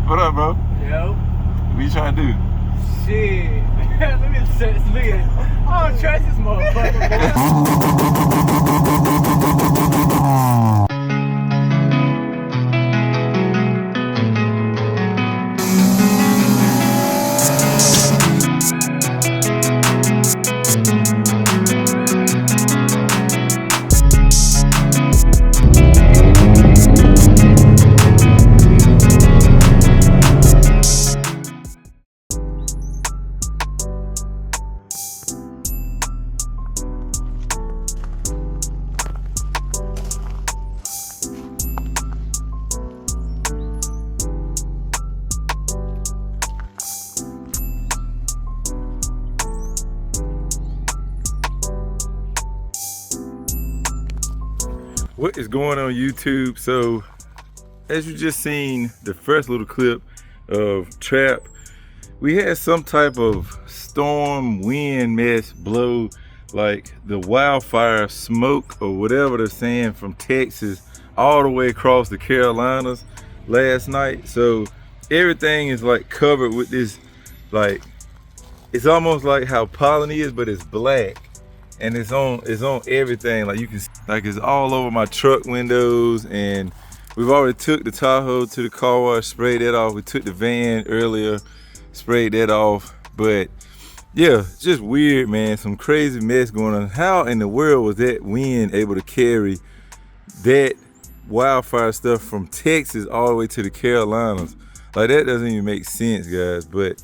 What up, bro? Yo. What you trying to do? Shit. Let me look at I don't trust this motherfucker, boy. What is going on YouTube? So as you just seen the first little clip of Trap, we had some type of storm wind mess blow, like the wildfire smoke or whatever they're saying, from Texas all the way across the Carolinas last night. So everything is like covered with this, like, it's almost like how pollen is, but it's black. And it's on everything. Like you can, like, it's all over my truck windows. And we've already took the Tahoe to the car wash, sprayed that off. We took the van earlier, sprayed that off. But yeah, it's just weird, man. Some crazy mess going on. How in the world was that wind able to carry that wildfire stuff from Texas all the way to the Carolinas? Like, that doesn't even make sense, guys. But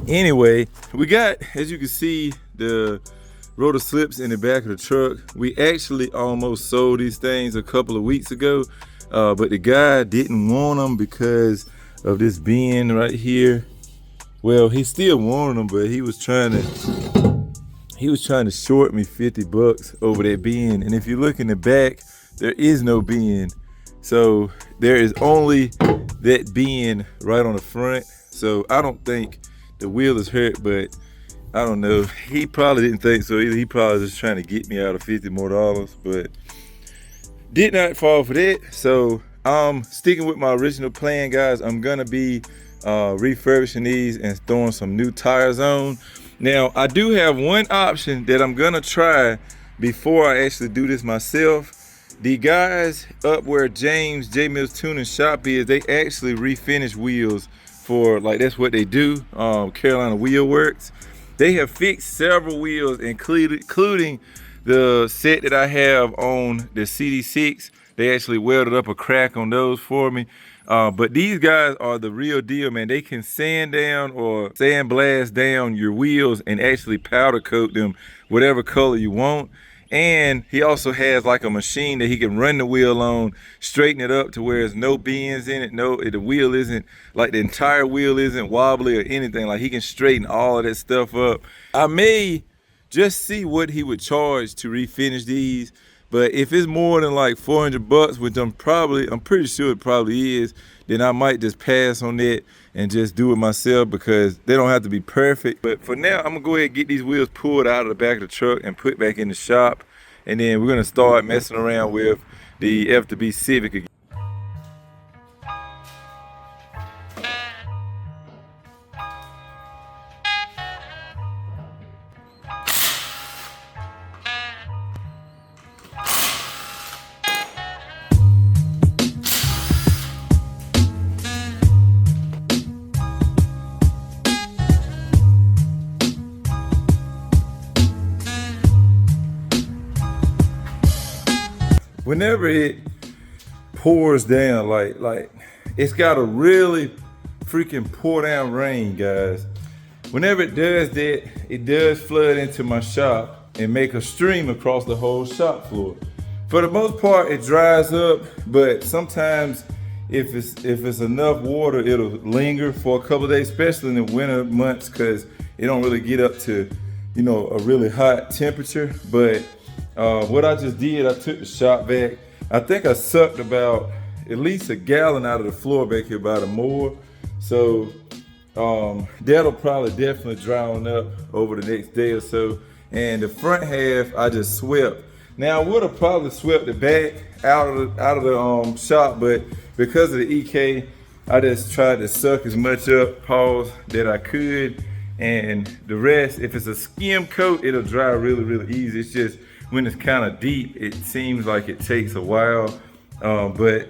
anyway, we got, as you can see, the rotor slips in the back of the truck. We actually almost sold these things a couple of weeks ago, but the guy didn't want them because of this bin right here. Well, he still wanted them, but he was trying to short me 50 bucks over that bin. And if you look in the back, there is no bin. So there is only that bin right on the front. So I don't think the wheel is hurt, but I don't know. He probably didn't think so either. He probably was just trying to get me out of $50 more, but did not fall for that. So I'm sticking with my original plan, guys. I'm gonna be refurbishing these and throwing some new tires on. Now, I do have one option that I'm gonna try before I actually do this myself. The guys up where James J Mills Tuning Shop is, they actually refinish wheels for, like, that's what they do. Carolina Wheel Works. They have fixed several wheels, including the set that I have on the CD6. They actually welded up a crack on those for me. But these guys are the real deal, man. They can sand down or sandblast down your wheels and actually powder coat them whatever color you want. And he also has like a machine that he can run the wheel on, straighten it up to where there's no bends in it. No, the wheel isn't, like, the entire wheel isn't wobbly or anything. Like, he can straighten all of that stuff up. I may just see what he would charge to refinish these. But if it's more than like 400 bucks, which I'm pretty sure it probably is, then I might just pass on that and just do it myself, because they don't have to be perfect. But for now, I'm gonna go ahead and get these wheels pulled out of the back of the truck and put back in the shop. And then we're gonna start messing around with the F23 Civic again. Whenever it pours down, like it's got to really freaking pour down rain, guys. Whenever it does that, it does flood into my shop and make a stream across the whole shop floor. For the most part, it dries up, but sometimes if it's enough water, it'll linger for a couple of days, especially in the winter months, because it don't really get up to, you know, a really hot temperature. But what I just did, I took the shop vac. I think I sucked about at least a gallon out of the floor back here by the mower. So that'll probably definitely dry on up over the next day or so. And the front half, I just swept. Now I would have probably swept the back out of the shop, but because of the EK, I just tried to suck as much up, pause, that I could. And the rest, if it's a skim coat, it'll dry really, really easy. It's just when it's kind of deep, it seems like it takes a while. But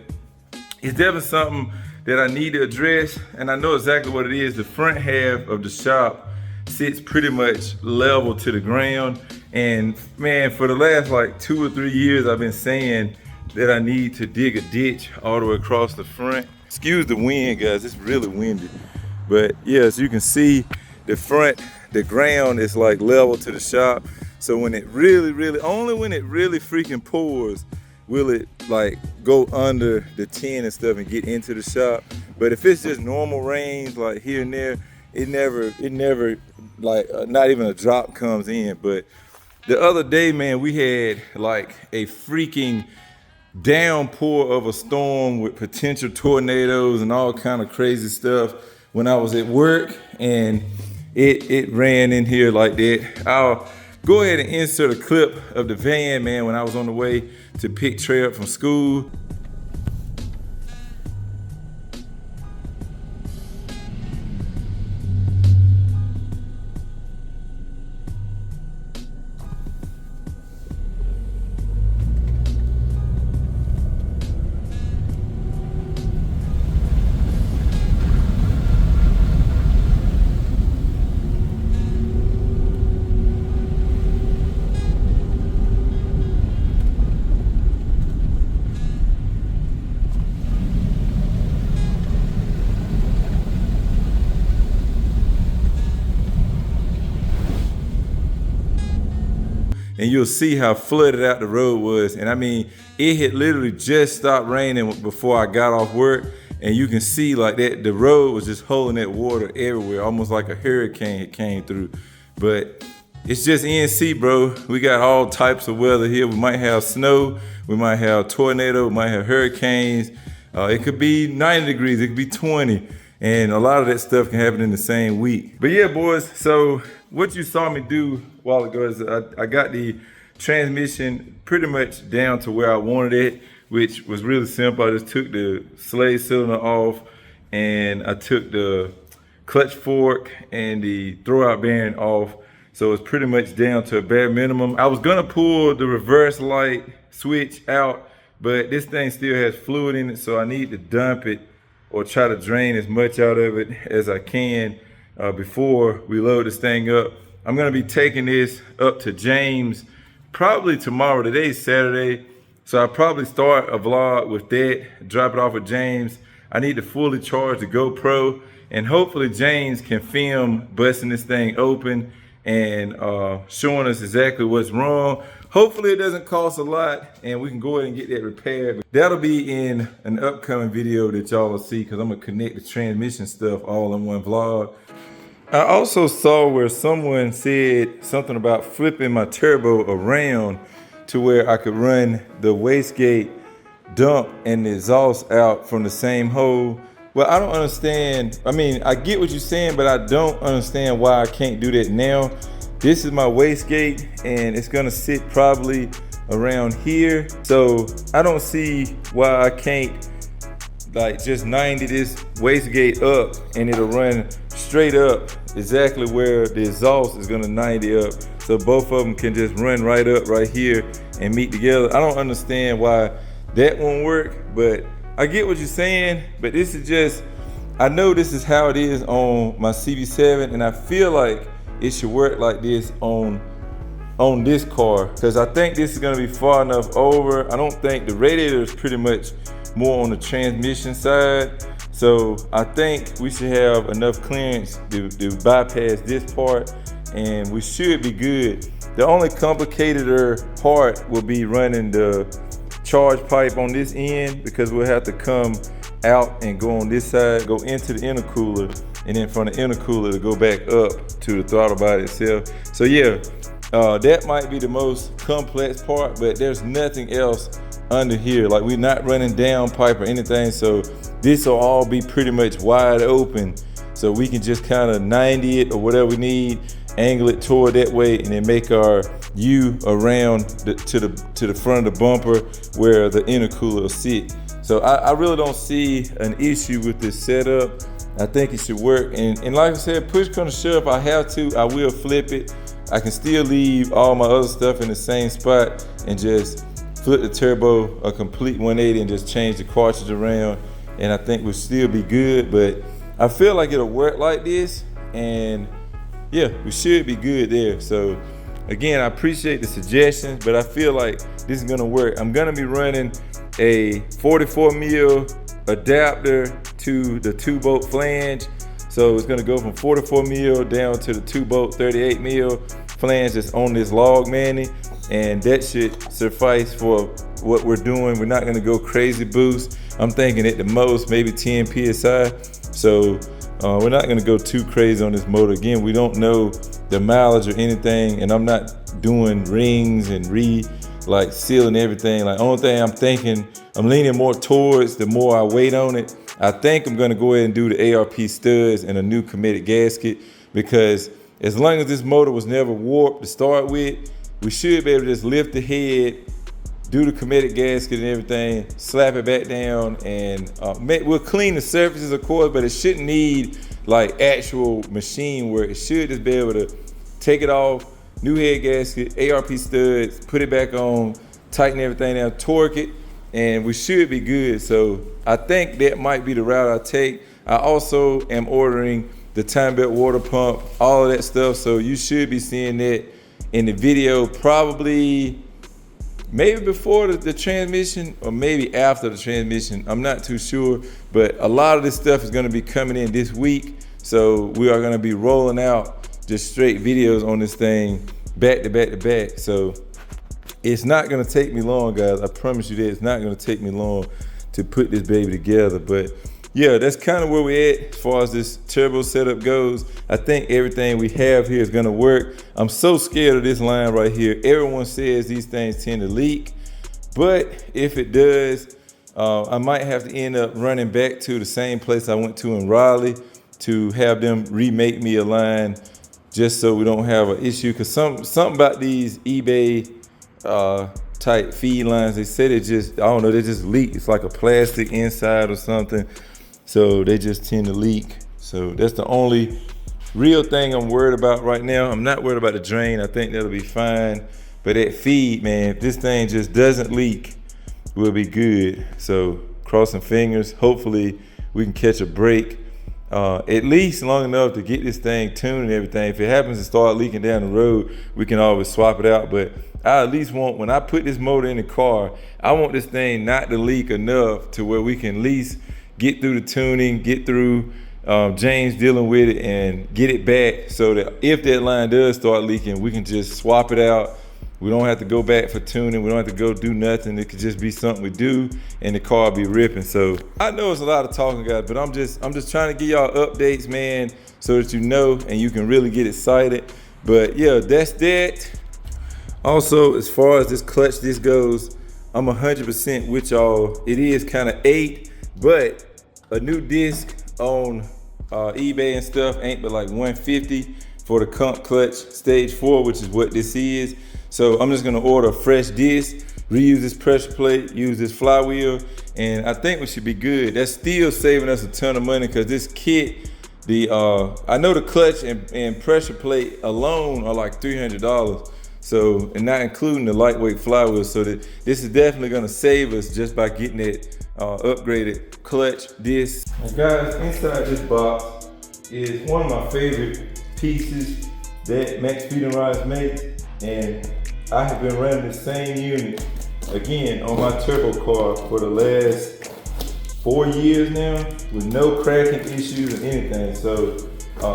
it's definitely something that I need to address, and I know exactly what it is. The front half of the shop sits pretty much level to the ground. And man, for the last like 2 or 3 years, I've been saying that I need to dig a ditch all the way across the front. Excuse the wind, guys, it's really windy. But yeah, as you can see, the front, the ground is like level to the shop. So when it really, only when it really freaking pours, will it like go under the tin and stuff and get into the shop. But if it's just normal rains like here and there, it never like not even a drop comes in. But the other day, man, we had like a freaking downpour of a storm with potential tornadoes and all kind of crazy stuff when I was at work, and it ran in here like that. I'll go ahead and insert a clip of the van, man, when I was on the way to pick Trey up from school. And you'll see how flooded out the road was. And I mean, it had literally just stopped raining before I got off work. And you can see like that, the road was just holding that water everywhere, almost like a hurricane had came through. But it's just NC, bro. We got all types of weather here. We might have snow, we might have tornado, we might have hurricanes. It could be 90 degrees, it could be 20. And a lot of that stuff can happen in the same week. But yeah, boys, so what you saw me do a while ago is I got the transmission pretty much down to where I wanted it, which was really simple. I just took the slave cylinder off, and I took the clutch fork and the throwout bearing off. So it's pretty much down to a bare minimum. I was gonna pull the reverse light switch out, but this thing still has fluid in it, so I need to dump it or try to drain as much out of it as I can before we load this thing up. I'm gonna be taking this up to James probably tomorrow. Today's Saturday, so I'll probably start a vlog with that, drop it off at James. I need to fully charge the GoPro, and hopefully James can film busting this thing open and showing us exactly what's wrong. Hopefully it doesn't cost a lot and we can go ahead and get that repaired. That'll be in an upcoming video that y'all will see, because I'm gonna connect the transmission stuff all in one vlog. I also saw where someone said something about flipping my turbo around to where I could run the wastegate dump and the exhaust out from the same hole. Well, I don't understand. I mean, I get what you're saying, but I don't understand why I can't do that now. This is my wastegate, and it's gonna sit probably around here. So I don't see why I can't like just 90 this wastegate up and it'll run straight up exactly where the exhaust is gonna 90 up. So both of them can just run right up right here and meet together. I don't understand why that won't work, but I get what you're saying. But this is just, I know this is how it is on my CB7, and I feel like it should work like this on this car, because I think this is gonna be far enough over. I don't think the radiator is pretty much more on the transmission side. So I think we should have enough clearance to bypass this part, and we should be good. The only complicated part will be running the charge pipe on this end, because we'll have to come out and go on this side, go into the intercooler, and then from the intercooler to go back up to the throttle body itself. So yeah, that might be the most complex part, but there's nothing else under here. Like, we're not running down pipe or anything, so this will all be pretty much wide open, so we can just kind of 90 it or whatever we need, angle it toward that way, and then make our U around to the front of the bumper where the intercooler will sit. So I really don't see an issue with this setup. I think it should work. And like I said, push come to shove, if I have to, I will flip it. I can still leave all my other stuff in the same spot and just flip the turbo a complete 180 and just change the cartridge around. And I think we'll still be good, but I feel like it'll work like this. And yeah, we should be good there. So again, I appreciate the suggestions, but I feel like this is gonna work. I'm gonna be running a 44 mil adapter to the 2-bolt flange. So it's gonna go from 44 mil down to the 2-bolt 38 mil flange that's on this log manny, and that should suffice for what we're doing. We're not gonna go crazy boost. I'm thinking at the most maybe 10 PSI. So we're not gonna go too crazy on this motor. Again, we don't know the mileage or anything, and I'm not doing rings and like sealing everything. Like, only thing I'm thinking, I'm leaning more towards the more I wait on it. I think I'm gonna go ahead and do the ARP studs and a new committed gasket, because as long as this motor was never warped to start with, we should be able to just lift the head, do the committed gasket and everything, slap it back down, and we'll clean the surfaces, of course, but it shouldn't need like actual machine work. It should just be able to take it off, new head gasket, ARP studs, put it back on, tighten everything down, torque it, and we should be good. So I think that might be the route I take. I also am ordering the time belt water pump, all of that stuff. So you should be seeing that in the video, probably maybe before the transmission or maybe after the transmission. I'm not too sure, but a lot of this stuff is gonna be coming in this week. So we are gonna be rolling out just straight videos on this thing back to back to back. So it's not gonna take me long, guys. I promise you that it's not gonna take me long to put this baby together. But yeah, that's kind of where we're at as far as this turbo setup goes. I think everything we have here is gonna work. I'm so scared of this line right here. Everyone says these things tend to leak, but if it does, I might have to end up running back to the same place I went to in Raleigh to have them remake me a line, just so we don't have an issue. Cause something about these eBay type feed lines, they say they just, I don't know, they just leak. It's like a plastic inside or something. So they just tend to leak. So that's the only real thing I'm worried about right now. I'm not worried about the drain. I think that'll be fine. But that feed, man, if this thing just doesn't leak, we'll be good. So crossing fingers, hopefully we can catch a break. At least long enough to get this thing tuned and everything. If it happens to start leaking down the road, we can always swap it out. But I at least want, when I put this motor in the car, I want this thing not to leak enough to where we can at least get through the tuning, get through James dealing with it, and get it back, so that if that line does start leaking, we can just swap it out. We don't have to go back for tuning. We don't have to go do nothing. It could just be something we do and the car be ripping. So I know it's a lot of talking, guys, but I'm just trying to give y'all updates, man, so that you know and you can really get excited. But yeah, that's that. Also, as far as this clutch disc goes, I'm 100% with y'all. It is kind of 8, but a new disc on eBay and stuff ain't but like 150 for the comp clutch stage 4, which is what this is. So I'm just gonna order a fresh disc, reuse this pressure plate, use this flywheel, and I think we should be good. That's still saving us a ton of money, because this kit, I know the clutch and pressure plate alone are like $300. So, and not including the lightweight flywheel. So that this is definitely gonna save us just by getting it upgraded clutch disc. And guys, inside this box is one of my favorite pieces that Maxpeedingrods makes, and I have been running the same unit again on my turbo car for the last 4 years now with no cracking issues or anything. So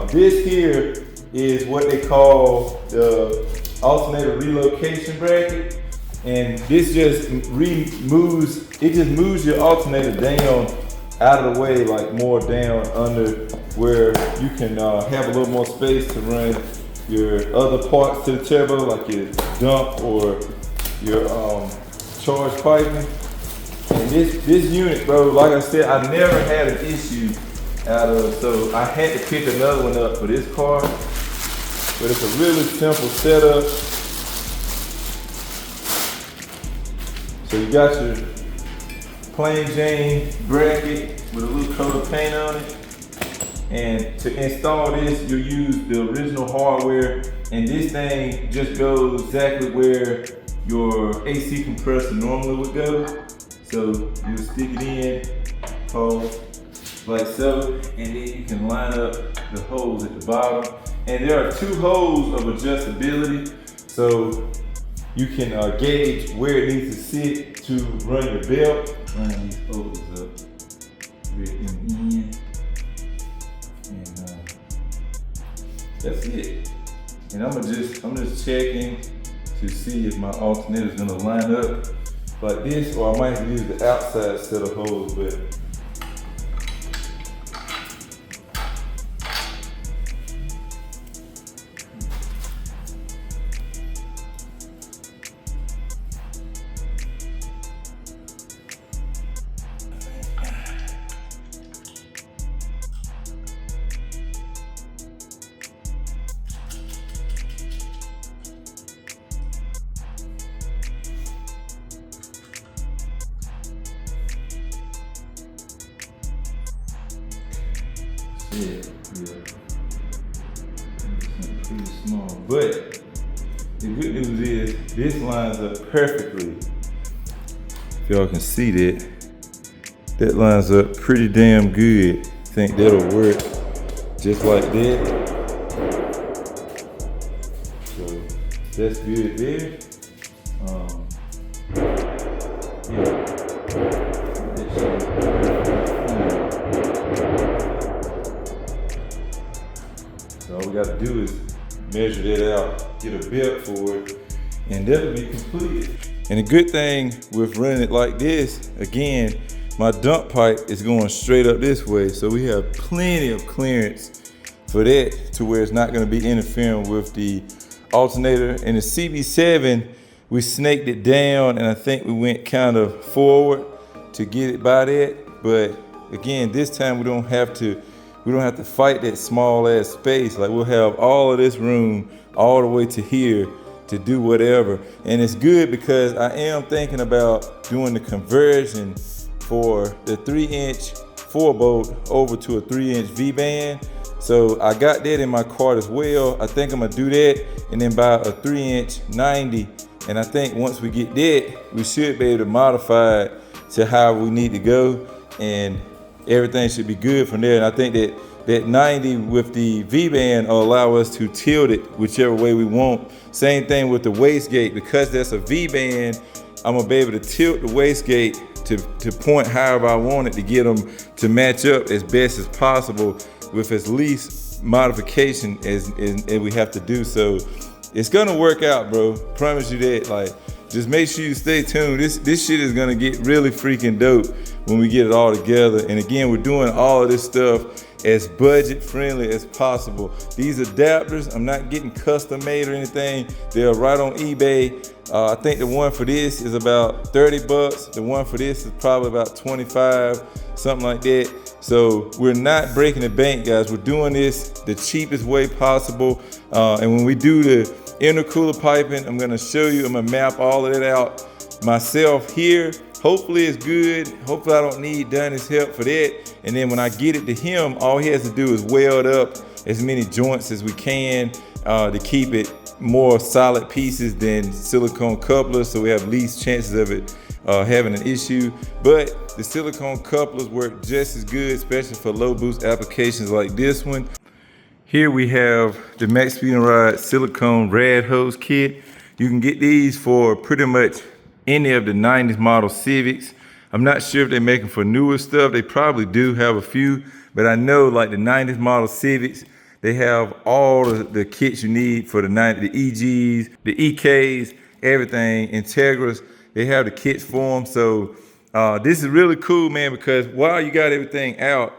this here is what they call the Alternator Relocation bracket, and this just moves your alternator down out of the way, like more down under, where you can have a little more space to run your other parts to the turbo, like your dump or your charge piping. And this unit, bro, like I said, I never had an issue out of, so I had to pick another one up for this car. But it's a really simple setup. So you got your plain Jane bracket with a little coat of paint on it. And to install this, you'll use the original hardware, and this thing just goes exactly where your AC compressor normally would go. So you stick it in, hose, like so, and then you can line up the hose at the bottom. And there are 2 holes of adjustability, so you can gauge where it needs to sit to run your belt. Line these holes up, rip them in, and that's it. And I'm just checking to see if my alternator is gonna line up like this, or I might use the outside set of holes, but yeah. Pretty small. But the good news is this lines up perfectly. If y'all can see that, that lines up pretty damn good. I think that'll work just like that. So that's good there. Yeah. So all we got to do is measure that out, get a belt for it, and that'll be completed. And the good thing with running it like this, again, my dump pipe is going straight up this way, so we have plenty of clearance for that to where it's not going to be interfering with the alternator. And the CB7, we snaked it down, and I think we went kind of forward to get it by that. But again, this time we don't have to fight that small ass space. Like, we'll have all of this room all the way to here to do whatever. And it's good because I am thinking about doing the conversion for the 3-inch 4-bolt over to a 3-inch V-band. So I got that in my cart as well. I think I'm gonna do that and then buy a 3-inch 90. And I think once we get that, we should be able to modify it to how we need to go, and everything should be good from there. And I think that 90 with the V-band will allow us to tilt it whichever way we want. Same thing with the wastegate. Because that's a V-band, I'm gonna be able to tilt the wastegate to point however I want it to get them to match up as best as possible with as least modification as we have to do. So it's gonna work out, bro. Promise you that. Like, just make sure you stay tuned. This shit is gonna get really freaking dope when we get it all together. And again, we're doing all of this stuff as budget friendly as possible. These adapters, I'm not getting custom made or anything. They're right on eBay. I think the one for this is about 30 bucks. The one for this is probably about 25, something like that. So we're not breaking the bank, guys. We're doing this the cheapest way possible. And when we do the intercooler piping, I'm gonna show you, I'm gonna map all of that out myself here. Hopefully it's good. Hopefully I don't need Donnie's help for that. And then when I get it to him, all he has to do is weld up as many joints as we can to keep it more solid pieces than silicone couplers, so we have least chances of it having an issue. But the silicone couplers work just as good, especially for low boost applications like this one. Here we have the Maxpeedingrods Silicone Rad Hose Kit. You can get these for pretty much any of the 90s model Civics. I'm not sure if they make them for newer stuff. They probably do have a few, but I know like the 90s model Civics, they have all the kits you need for the EGs, the EKs, everything, Integras. They have the kits for them. So this is really cool, man, because while you got everything out,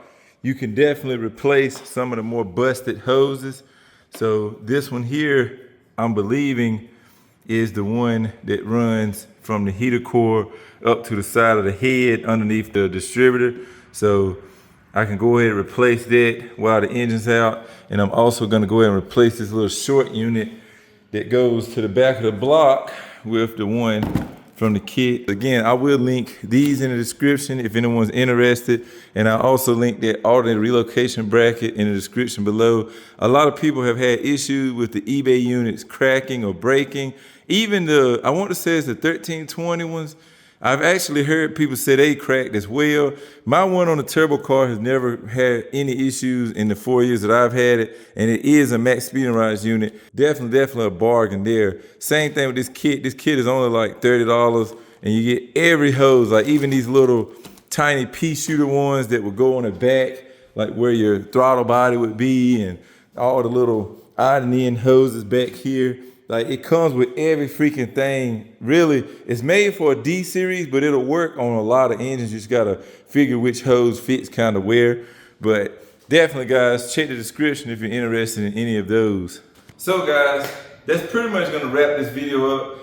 you can definitely replace some of the more busted hoses. So this one here, I'm believing, is the one that runs from the heater core up to the side of the head underneath the distributor. So I can go ahead and replace that while the engine's out. And I'm also gonna go ahead and replace this little short unit that goes to the back of the block with the one from the kit. Again, I will link these in the description if anyone's interested. And I also link that Alternator Relocation bracket in the description below. A lot of people have had issues with the eBay units cracking or breaking. Even I want to say it's the 1320 ones. I've actually heard people say they cracked as well. My one on the turbo car has never had any issues in the 4 years that I've had it, and it is a Maxpeedingrods unit. Definitely a bargain there. Same thing with this kit. This kit is only like $30, and you get every hose, like even these little tiny pea shooter ones that would go on the back, like where your throttle body would be, and all the little odd and end hoses back here. Like, it comes with every freaking thing. Really, it's made for a D series, but it'll work on a lot of engines. You just gotta figure which hose fits kind of where. But definitely, guys, check the description if you're interested in any of those. So guys, that's pretty much gonna wrap this video up.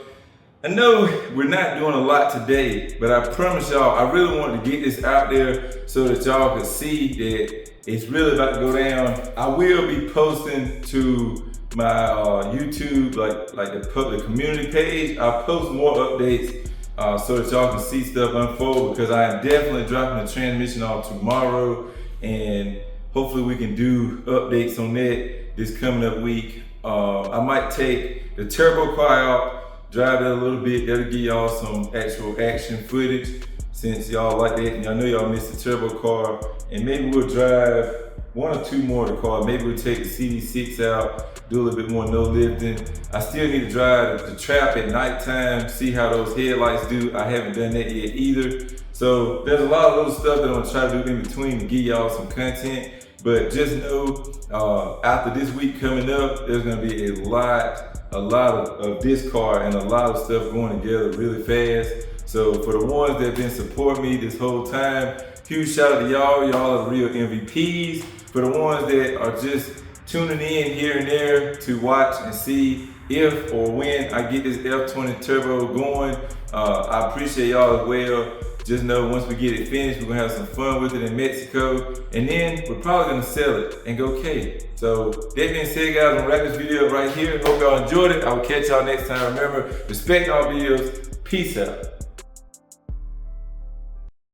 I know we're not doing a lot today, but I promise y'all, I really wanted to get this out there so that y'all could see that it's really about to go down. I will be posting to my YouTube, like the public community page. I'll post more updates so that y'all can see stuff unfold, because I am definitely dropping the transmission off tomorrow, and hopefully we can do updates on that this coming up week. I might take the turbo car out, drive it a little bit. That'll give y'all some actual action footage, since y'all like that. And I know y'all missed the turbo car, and maybe we'll drive one or two more of the car. Maybe we'll take the CD6 out, do a little bit more no lifting. I still need to drive the trap at nighttime, see how those headlights do. I haven't done that yet either. So there's a lot of little stuff that I'm gonna try to do in between to give y'all some content. But just know, after this week coming up, there's gonna be a lot of this car and a lot of stuff going together really fast. So for the ones that have been supporting me this whole time, huge shout out to y'all. Y'all are the real MVPs. For the ones that are just tuning in here and there to watch and see if or when I get this F20 turbo going, I appreciate y'all as well. Just know once we get it finished, we're gonna have some fun with it in Mexico, and then we're probably gonna sell it and go K. So that being said, guys, I'm gonna wrap this video up right here. Hope y'all enjoyed it. I will catch y'all next time. Remember, respect all videos. Peace out.